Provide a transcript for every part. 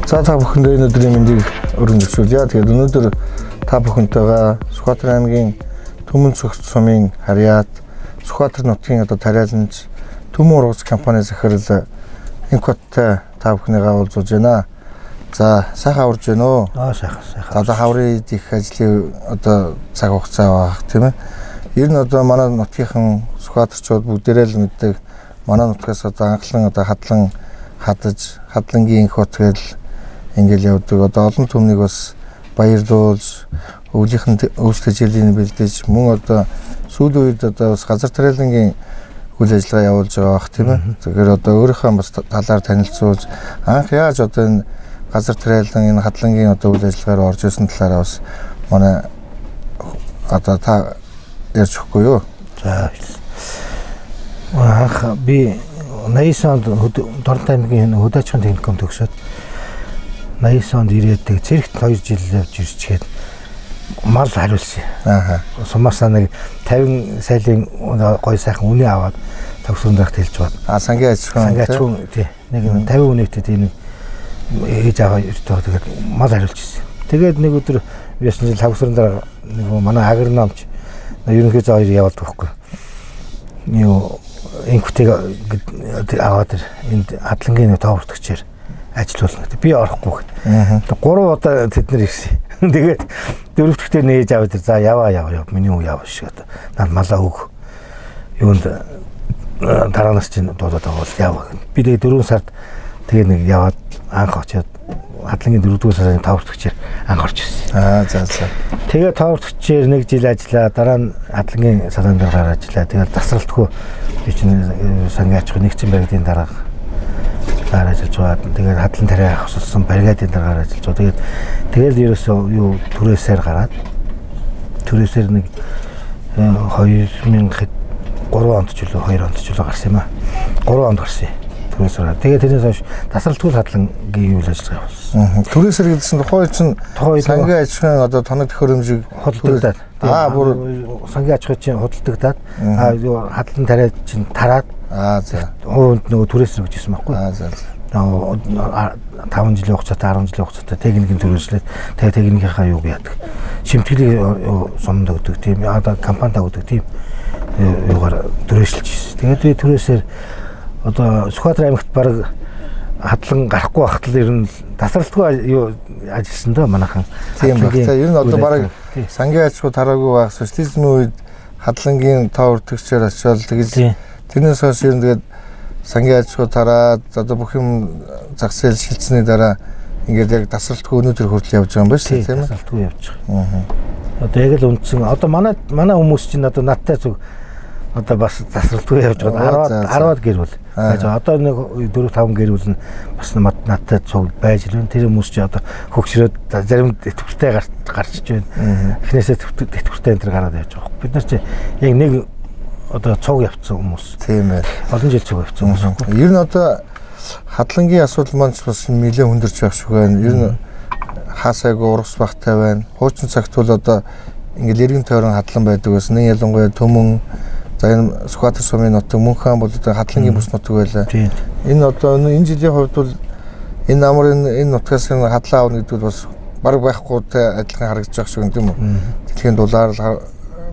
За та бүхэндээ энэ өдрийн мэндийг өргөжүүлье. Тэгээд өнөөдөр та бүхэнтэйгээ Сүхбаатар аймгийн Түмэн цогц сумын харьяат Сүхбаатар нутгийн тариаланч Түмэн ургац компани захирал Инкоттой та бүхнийгээ уулзуулж байна. За сайхан аварж байна уу? Сайхан. Одоо хаврын их ажлын цаг хугацаа байх тийм ээ. Ер нь манай нутгийнхан Сүхбаатарчууд бүгдээрээ л мэддэг. Манай нутгаас анхлан хадлан хадлагын инх хот гэж ингээл явдаг. Олон түмнийг бас баярлуулж өвлийнхэн өвсдөж ирлийг бэлдэж мөн сүүлийн үед бас газар тариалангийн үйл ажиллагаа явуулж байгаа бах тийм ээ. Тэгэхээр өөрийнхөө бас талаар танилцуулж анх яаж энэ газар тариалан энэ хадлагын үйл ажиллагаар орж ирсэн талаараа бас манай та ярьж өгөхгүй юу? За. Анх би 80 онд Дорнот аймгийн хөдөөчийн техникум төгсөөд 80 онд ирээд зэрэгт 2 жил явж ирчихэд мал хариулсан. Сумаасаа нэг 50 сайлын гой сайхан үнэ аваад төгсөндөрт хэлж бод. Сангийн аж ахуйн тий. Нэг 50 үнэтэй тийм ээж аваа ирдэг. Тэгээд мал хариулж ирсэн. Тэгээд нэг өдөр яасан жил төгсөндөр нэг манай агрономч ерөнхий зав хоёр яваад байхгүй. Юу инкутыг аваад энд хадлагын тоовртогчээр ажиллуулна гэдэг. Би орохгүй гэдэг. 3 удаа тэд нар ирсэн. Тэгээд дөрөвдөгтөө нээж аваад за яваа миний уу яваа шиг одоо над малаа өг. Юунд дараанаас чинь дуудаад байгаа бол яваа гэнэ. Би тэгээд 4 сард тэгээд нэг яваад анх очиод хадлагын 4-р сарын тоовртогчээр анх орж ирсэн. За. Тэгээд тоовртогчээр 1 жил ажиллаа. Дараа нь хадлагын салаан дээр ажиллаа. Тэгээд тасралтгүй би чинь сангийн аж ахуйн нэгдсэн байгууллагын дараа ажиллаж байгаа. Тэгээд хадлан тариа авахсан бригадын дараагаар ажиллаж байгаа. Тэгээд ерөөсөө юу түрээсээр гараад түрээсээр нэг 2003 онд ч үлээ 2 онд ч үлээ гарсан юм аа. 3 онд гарсан. Түрээсээр. Тэгээд тэрнээс хойш тасралтгүй хадлагын үйл ажиллагаа явуулсан. Түрээсээр гэдсэн тухай чинь сангийн аж ахуйн тоног төхөөрөмжийг худалдагдаад. Бүр сангийн аж ахуйн чинь худалдагдаад хадлан тариа чинь тараад за. Хуунд нөгөө түрээсэр гэж хэлсэн байхгүй. За. 5 жилийн хугацаатай 10 жилийн хугацаатай техникийн төрөлжлээд тэгээд техникийнхаа юуг яадаг. Шимтгэлийг сумд өгдөг тийм компанид өгдөг тийм юугаар түрээшилж ирсэн. Тэгээд би түрээсээр Сүхбаатар аймагт баг хадлан гарахгүй байхад л ер нь тасралтгүй юу ажилласан доо манайхан. Тийм баг. Ер нь баг сангийн аж ахуй тараагүй байх социализмын үед хадлагын тоовртогчээр очиод тэгэл тэрнээс хойш ер нь тэгээд сангийн аж ахуй тараад бүх юм зах зээл шилжсэний дараа ингээд яг тасралтгүй өнөөдөр хүртэл явж байгаа юм байна шүү дээ тийм ээ. Тасралтгүй явж байгаа. Яг л үндсэн манай хүмүүс чинь надтай зүг бас тасралтгүй явж байгаа 10-аад гэр бүл. Одоо нэг 4-5 гэр бүл нь бас надтай цуг байж л байна. Тэр хүмүүс чи хөгшрөөд зарим тэтгэвртэй гарчиж байна. Эхнээсээ тэтгэвртэй энэ төр гараад явж байгаа. Бид нар чи яг нэг цуг явцсан хүмүүс. Тийм ээ. Олон жил цуг явцсан хүмүүс. Ер нь хадлагын асуудал маань бас нэлээд хүндэрч байх шиг байна. Ер нь хаасайгүй ургас багтай байна. Хуучин цагт бол ингээл эргэн тойрон хадлан байдаг гэсэн. Нэг ялангуяа Түмэн за энэ Сүхбаатар сумын нутаг Мөнхан бол хадлагын бүс нутаг байлаа. Энэ энэ жилийн хувьд бол энэ намрын энэ нутгаас хадлаа авна гэдэг бол бас баг байхгүйтэй адилхан харагдаж байгаа шиг юм уу? Дэлхийн дулаар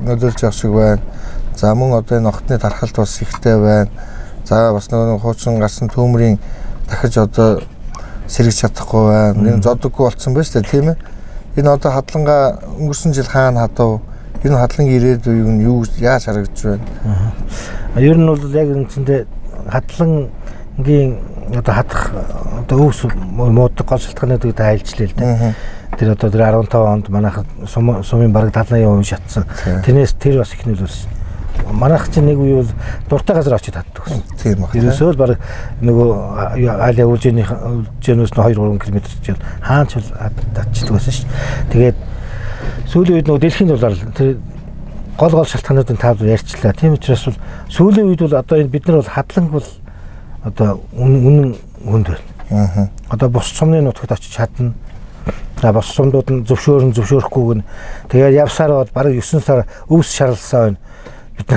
нөлөөлж байгаа шиг байна. За мөн энэ огтны тархалт бас ихтэй байна. За бас нөгөө хуучин гарсан төмрийн дахиж сэргэж чадахгүй байна. Энэ зодоггүй болцсон байна шүү дээ, тийм ээ. Энэ хадлангаа өнгөрсөн жил хаана хадав? Энэ хадлагын ирээдүй юу яаж харагдж байна? Ер нь бол яг үндсэндээ хадлагын хадах өвс муудаг гол шалтгаанууд гэдэг айлчлаа л дээ. Тэр 15 онд манайх сумын бараг 70% шатсан. Тэр бас их нөлөөлсөн. Манайх чинь нэг үе бол дуртай газар очиж татдаг гэсэн. Тийм баг. Ерөөсөө л бараг нөгөө айл явуулжнээс нь 2-3 км ч хаач татчихдаг байсан шүү. Тэгээд сүүлийн үед нөгөө дэлхийн дулаар тэр гол шалтгаануудын тав ярьчлаа. Тийм учраас бол сүүлийн үед бол энэ бид нар бол хадланг бол үнэн хүнд байна. Бус сумны нутагт очиж чадна. Бус сумдууд нь зөвшөөрөхгүйг нь тэгээд явсаар бол бараг 9 сар өвс шарлсан байна. Бид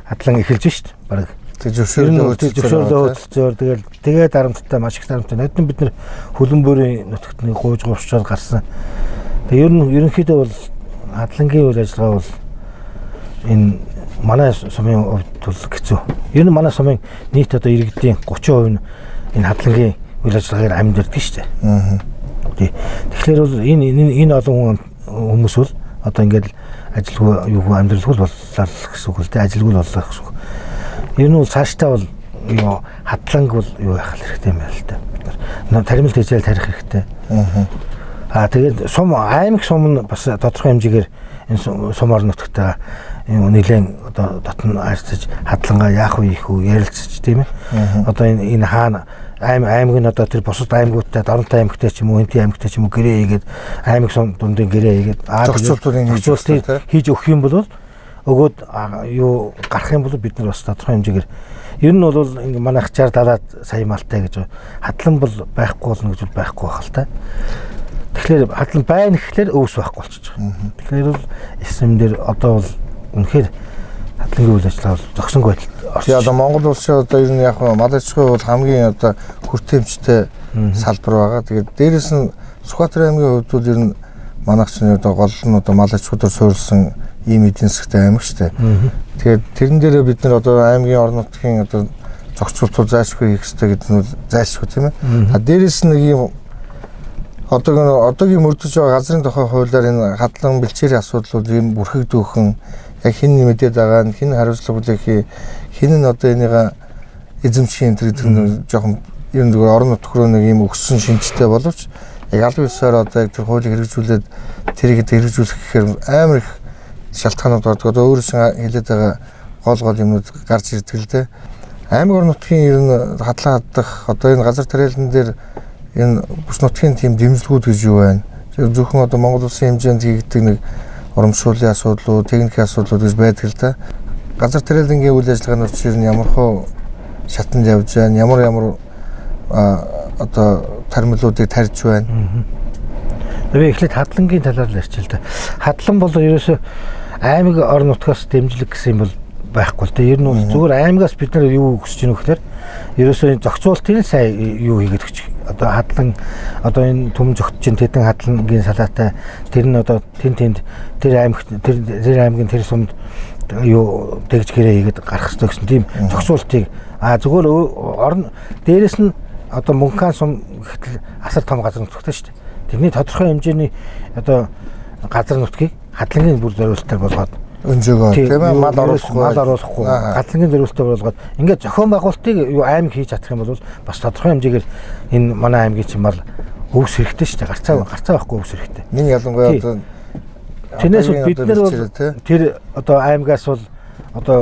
хадлан эхэлж шít. Бараг зөвшөөрлөө хөдөлцөөр тэгээд дарамттай маш их дарамттай. Надад бид нар хөлбөмбөрийн нутагт нэг гуйж говшчоор гарсан. Тэгээд ерөнхийдөө бол хадлангийн үйл ажиллагаа бол энэ манай сумын хувьд бол хэцүү. Ер нь манай сумын нийт одоо иргэдийн 30% нь энэ хадлангийн үйл ажиллагаар амьдардаг шүү дээ. Тэгэхээр бол энэ олон хүмүүс бол одоо ингээд ажилгүй юу амьдралгүй боллоо гэсэн үг л дээ. Ажилгүй боллоо гэсэн үг. Ер нь бол цаашдаа бол юу хадланг бол юу яах хэрэгтэй юм байна л да. Бид нар таримл тэжээл тарих хэрэгтэй. Тэгээд аймаг сум нь бас тодорхой хэмжээгээр энэ сумаар нутагтаа нэлээд одоо дотн харьцаж хадлангаа яах вэ их үү ярилцаж тийм ээ. Одоо энэ хаана аймаг нь одоо тэр бусад аймагуудтай Доронтой аймагтай ч юм уу Энтийн аймагтай ч юм уу гэрээ хийгээд аймаг сум дундын гэрээ хийгээд зохицуултыг хийж өгөх юм бол өгөөд юу гарах юм бол бид нар бас тодорхой хэмжээгээр ер нь бол ингээ манай 60-70 сая малтай гэж хадлан бол байхгүй болно гэж байхгүй байх л та. Тэгэхээр хадлан байна гэхлээр өвс байхгүй болчихж байгаа. Тэгэхээр бол эсэм дээр одоо бол үнэхээр хадлангийн үйл ажиллагаа бол зогсонгүй байдалд орж. Тэгээ одоо Монгол улсын одоо ер нь яг мал аж ахуй бол хамгийн одоо хүртээмжтэй салбар байгаа. Тэгээд дээрэс нь Сүхбаатар аймгийн хувьд бол ер нь манайх чинь одоо гол нь одоо мал аж ахуйд суурилсан ийм эдийн засгийн аймаг шүү дээ. Тэгээд тэрэн дээрээ бид нар одоо аймгийн орон нутгийн одоо зохицуултууд зайлшгүй хийх хэрэгтэй гэдэг нь бол зайлшгүй тийм ээ. Дээрэс нь нэг ийм одоогийн мөрдөж байгаа газрын тухай хуулиар энэ хадлан бэлчээрийн асуудлууд ийм бүрхэгдүүхэн яг хин нэмэдэд байгаа нь хин хариуцлага бүлээх хин нь одоо энийга эзэмших гэдэг нь жоохон ер нь зүгээр орон нутг руу нэг ийм өгсөн шинжтэй боловч яг аль биесээр одоо яг тэр хуулийг хэрэгжүүлээд тэрийг хэрэгжүүлэх гэхээр амар их шалтгаанууд ордог. Одоо өөрөөсөө хэлээд байгаа гол юмнууд гарч ирдэг л дээ. Аймаг орон нутгийн ер нь хадлан хаддах одоо энэ газар тариалан дээр энэ бүс нутгийн тийм дэмжлэгүүд гэж юу байна? Зөвхөн одоо Монгол улсын хэмжээнд хийгддэг нэг урамшууллын асуудлууд, техникийн асуудлууд гэж байдаг л да. Газар тариалангийн үйл ажиллагаанууд чинь ямархуу шатанд явж байна, ямар одоо тармилуудыг тарьж байна. Тэгээ эхлээд хадлангийн талаар л ярьчих л да. Хадлан бол ерөөсөө аймаг орон нутгаас дэмжлэг гэсэн юм бол байхгүй л дээ. Ер нь бол зүгээр аймагаас бид нар юу хүсэж байна вэ гэхээр ерөөсөө энэ зохицуултын сайн юу хийгээд өгч. Одоо хадлан одоо энэ төм зогтж ин тэдэн хадлангийн салаатай тэр нь одоо тэр аймгийн тэр сумд юу тэгж гэрээ хийгээд гарах хэрэгтэй гэсэн тийм зохицуултыг зүгээр орон дээрэс нь одоо Мөнхаан сум гэхтэл асар том газар нутгтай шүү дээ. Тэрний тодорхой хэмжээний одоо газар нутгийг хадлангийн бүр зориулалтаар болгоод өнжөөгөө тийм ээ мал оруулахгүй хадлангийн зориулалтаар болгоод ингээд зохион байгуулалтыг аймаг хийж чадах юм бол бас тодорхой хэмжээгээр энэ манай аймгийн чинь мал өвс хэрэгтэй шүү дээ. Гарцаа байхгүй өвс хэрэгтэй. Нэг ялангуяа одоо тэрнээс бид нар бол тэр одоо аймагаас бол одоо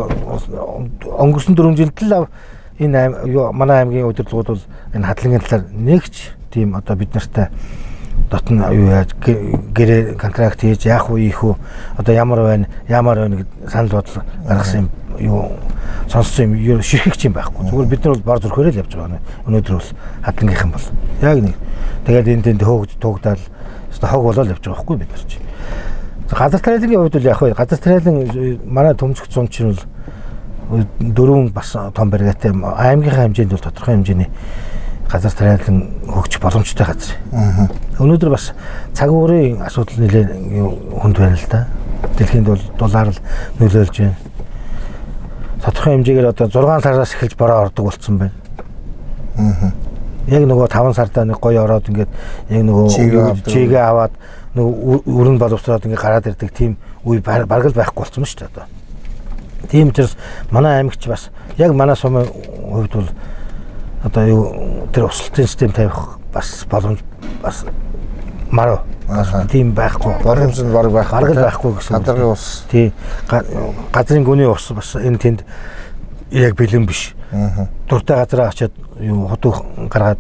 өнгөрсөн 4 жилд л энэ манай аймгийн удирдлагууд бол энэ хадлангийн талаар нэгч тийм одоо бид нартай дотн юу яаж гэрээ контракт хийж яах вэ их үү одоо ямар байна гэд санал бодол гаргасан юм юу сонссон юм ширхэгч юм байхгүй. Зүгээр бид нар бол бор зүрхээрээ л явж байгаа. Өнөөдөр бол хадлангийнхан бол яг нэг тэгээд энд тугдаал хог болоод явж байгаа байхгүй бид нар чи. Газар тариалангийн хувьд бол яах вэ? Газар тариалан манай төмцөгч сум чинь бол 4 бас том баригаатай аймгийнхаа хэмжээнд бол тодорхой хэмжээний газар тариалан хөгжих боломжтой газар. Өнөөдөр бас цаг уурын асуудал нэлээд хүнд байна л да. Дэлхийд бол дулаар л нөлөөлж байна. Тодорхой хэмжээгээр одоо 6 сараас эхэлж бороо ордог болсон байна. Яг нөгөө 5 сартаа нэг гоё ороод ингээд яг нөгөө чигээ аваад нөгөө өрн боловсроод ингээд гараад ирдэг тийм үе бараг л байхгүй болсон шүү дээ одоо. Тийм учраас манай аймагч бас яг манай сумын хувьд бол одоо юу тэр услалтын систем тавих бас боломж бас маруу тийм байхгүй боломжтой бараг байхгүй гэсэн. Гадрын ус тий газрын гүний ус бас энэ тэнд яг бэлэн биш. Дуртай газараа очиод юу хотоо гаргаад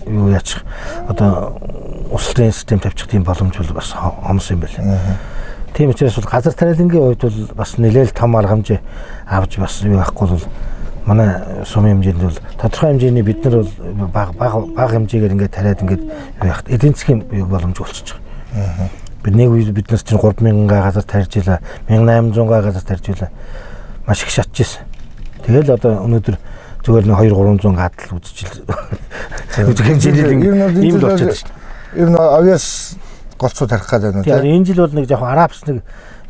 юу яачих одоо услалтын систем тавьчих тийм боломж бол бас хомс юм байна. Тийм учраас бол газар тариалангийн хувьд бол бас нэлээд том арга хэмжээ авч бас юу байхгүй бол манай сумын хэмжээнд бол тодорхой хэмжээний бид нар бол бага хэмжээгээр ингээд тариад ингээд юу яах эдийн засгийн боломж болчихж байгаа. Бид нэг үед бид нар чинь 3000 газар тарьж илаа, 1800 газар тарьж илаа. Маш их шатж ирсэн. Тэгэл одоо өнөөдөр зүгээр нэг 200-300 гадал үзчихэл. Үзэх хэмжээний юм л болчиход шүү дээ. Ер нь авьяас голцоо тарих гэдэг нь тийм. Энэ жил бол нэг жоохон арабс нэг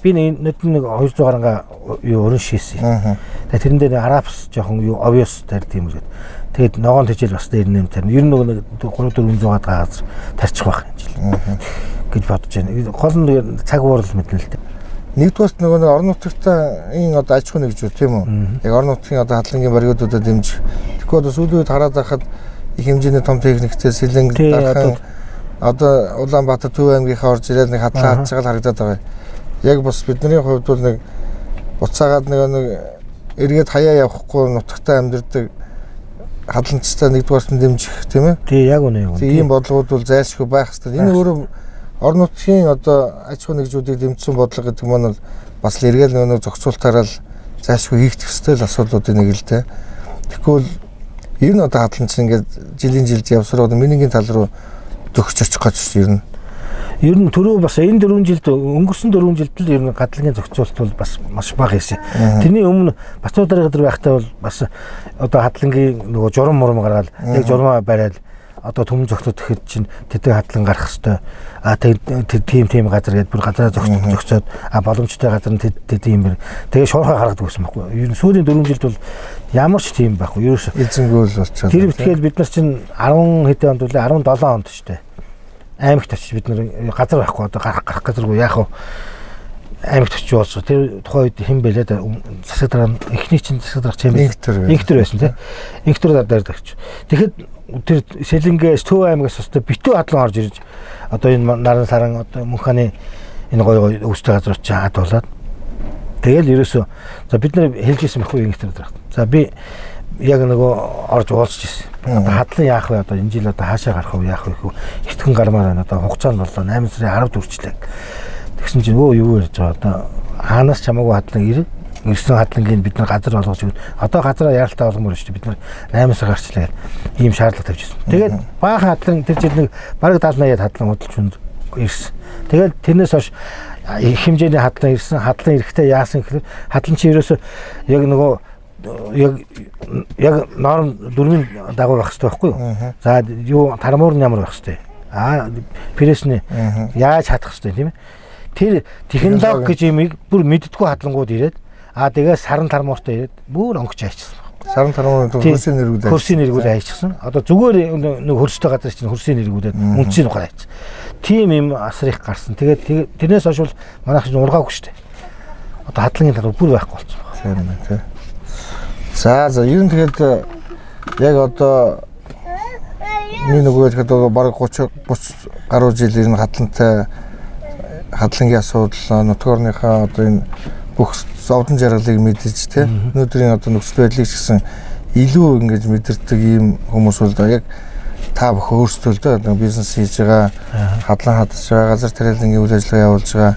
би нэг 200 гаранга юу өрн шийсэн. Тэгээ тэрэн дээр арабс жоохон юу авьяас тарьд юм гээд. Тэгээд ногоон тэжээл бас дээр нэм тарина. Ер нь нэг 300-400 газар тарчих байх энэ жил. Гэж бодож байна. Гол нь цаг уурал мэднэ л дээ. Нэгдүгээрт нөгөө орон нутгатаа энэ одоо аж ахуй нэгж үү тийм үү? Яг орон нутгийн одоо хатлангийн баригуудад дэмжих. Тэгэхгүй одоо сүүлийн үед хараад байхад их хэмжээний том техниктэй сэлэнг дархан одоо Улаанбаатар Төв аймгийнхаа орж ирээд нэг хадлаа хадж байгаа харагдаад байгаа. Яг бас бидний хувьд бол нэг буцаагаад нэг эргээд хаяа явахгүй нутагтаа амьдардаг хадланчтай нэгдүгээрт дэмжих тийм ээ? Тий, яг үнэ. Тийм бодлогууд бол зайлшгүй байх хэрэгтэй. Энэ өөрөө орон нутгийн одоо аж ахуй нэгжүүдийг дэмжсэн бодлого гэдэг маань бас л эргээл нэг зохицуултаараа л зайлшгүй хийх хэрэгтэй л асуудлуудын нэг л дээ. Тэгвэл ер нь одоо хадланч ингээд жилийн жилд явсараад минийгийн тал руу төгсч очих гэж ер нь. Ер нь түрүү бас энэ 4 жилд өнгөрсөн 4 жилд л ер нь гадлагын зохицуулт бол бас маш бага хийсэн. Тэрний өмнө Батбаяр гадар байхдаа бол бас одоо хадлангийн нөгөө журам мурам гаргаад яг журмаа бариад одоо төмөн зохицоод гэхэд чинь тэдэг хадлан гарах хэвээр тийм газар гээд бүр газараа зохицоод боломжтой газар нь тийм юм. Тэгээ шуурхаа гаргадаг байсан байхгүй. Ер нь сүүлийн 4 жилд бол ямар ч тийм байхгүй. Ерөөс эзэнгүүл болчиход. Тэр ихтгэл бид нар чинь 10 хэдэн онд үлээ 17 онд шүү дээ. Аймагт очиж бид нар газар байхгүй одоо гарах газаргүй яах вэ? Аймагт очиж уулзсан. Тэр тухайн үед хэн бэлээ засаг дараа эхний чинь засаг дараа чим инктер байсан тийм. Инктер дараад өгч. Тэгэхэд тэр Сэлэнгээс Төв аймагаас өстө битүү хадлан орж ирж одоо энэ наран саран одоо Мөнханы энэ гой өвстэй газар очиж хадуулаад тэгэл ерөөсөө за бид нар хэлжсэн байхгүй инктер дараад. За би яг нөгөө орж уулзж ирсэн. Одоо хадлан яах вэ? Одоо энэ жил одоо хаашаа гарах вэ? Яах вэ гэхүү ихтгэн гармаар байна. Одоо хугацаа нь боллоо 8 сарын 10-д үрчлээ. Тэгсэн чинь юу ярьж байгаа одоо хаанаас чамаагүй хадлан ирсэн хадлангийн бид нар газар олгож өгнө. Одоо газараа яаралтай олгомоор шүү дээ. Бид нар 8 сар гарчлаа гэдэг ийм шаардлага тавьчихсан. Тэгээд баахан хадлан тэр жил нэг бараг 70-80 хадлан худалч хүнд ирсэн. Тэгээд тэрнээс хойш их хэмжээний хадлан ирсэн. Хадлан ирэхдээ яасан гэхээр хадлан чи ерөөсөө яг нөгөө яг норм дөрмийн дагуу байх хэрэгтэй байхгүй юу? За юу тарамуур нь ямар байх хэрэгтэй? Пресний яаж хадах хэрэгтэй тийм ээ? Тэр технологи гэж юмыг бүр мэддэггүй хадлангууд ирээд тэгээ саран тарамууртай ирээд бүр онгоч хайчихсан байна. Саран тарамуурын хөрсийн нэргүүд хайчихсан. Одоо зүгээр нэг хөрстэй газар чинь хөрсийн нэргүүдэд үнцийн ухаар хайчихсан. Тим юм асар их гарсан. Тэгээд тэрнээс хойш бол манайх чинь ургаагүй шүү дээ. Одоо хадлагын тал бүр байхгүй болсон байна. Тийм. За ер нь тэгээд яг одоо нэг нөгөө ихэд бараг 30 гаруй жил ер нь хадлангийн асуудал нутгаарныхаа одоо энэ бүх зовдон жаргалыг мэдэж тий өнөөдрийн одоо нөхцөл байдлыг ч гэсэн илүү ингэж мэдэрдэг ийм хүмүүс бол яг та бүхэн өөрсдөө л дээ бизнес хийж байгаа хадлан хадаж байгаа газар тариалангийн үйл ажиллагаа явуулж байгаа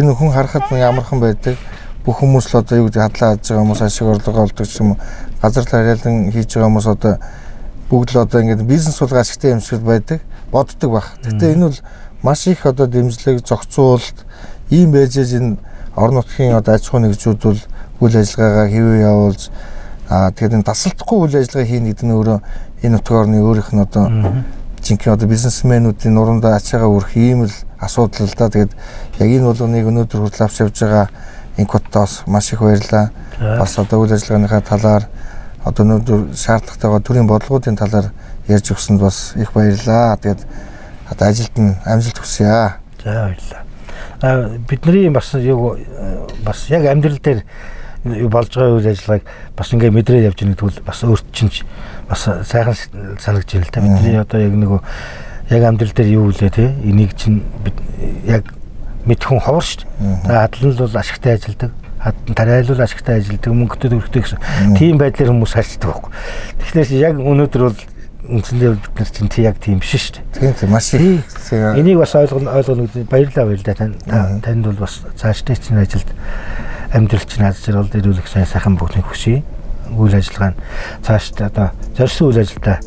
ер нь хүн харахад нэг амархан байдаг бүх хүмүүс л одоо юу гэдэг хадлаа хадаж байгаа хүмүүс ашиг орлого олдог ч юм уу газар тариалан хийж байгаа хүмүүс одоо бүгд л одоо ингэж бизнес суулгаа ашигтай юм шиг байдаг боддог баг. Гэхдээ энэ бол маш их одоо дэмжлэг зохицуулалт ийм байж энэ орон нутгийн одоо аж ахуй нэгжүүд бол үйл ажиллагаагаа хэвээ явуулж тэгээд энэ тасалдахгүй үйл ажиллагаа хийнэ гэдэг нь өөрөө энэ нутгийн орны өөрийнх нь одоо жинхэнэ одоо бизнесмэнүүдийн нуруундаа ачаагаа өрөх ийм л асуудал л да. Тэгээд яг энэ бол нэг өнөөдөр хүртэл авч явж байгаа инкоттоос маш их баярлалаа. Бас одоо үйл ажиллагааныхаа талаар одоо өнөөдөр шаардлагатайгаа төрийн бодлогуудын талаар ярьж өгсөнд бас их баярлалаа. Тэгээд одоо ажилд нь амжилт хүсье. За баярлалаа. Бидний бас яг амьдрал дээр болж байгаа үйл ажиллагааг бас ингээ мэдрээд явж байгаа тэгвэл бас өөрт чинь бас сайхан санагдж байна л да. Бидний одоо яг нөгөө яг амьдрал дээр юу үлээ те энийг чинь яг мэдхэн ховор шүү дээ. За хадлан л бол ашигтай ажилдаг. Хатан тариалуул ашигтай ажилдаг, мөнгөтэй төгрөгтэй гэсэн. Тийм байдлаар хүмүүс харьцдаг байхгүй. Тэгэхээр яг өнөөдөр бол үндсэндээ бид нар чинь яг тийм биш шүү дээ. Тийм маш их. Энийг бас ойлгоно гэж баярлалаа. Танд бол бас цаашдаа чинь ажилд амьдрал чинь аз жаргал ирүүлэх сайхан бүхнийг хүсье. Үйл ажиллагаа нь цаашдаа одоо зорьсон үйл ажилдаа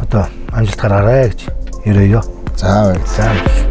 одоо амжилт гаргаарай гэж ерөөё. За баярлалаа.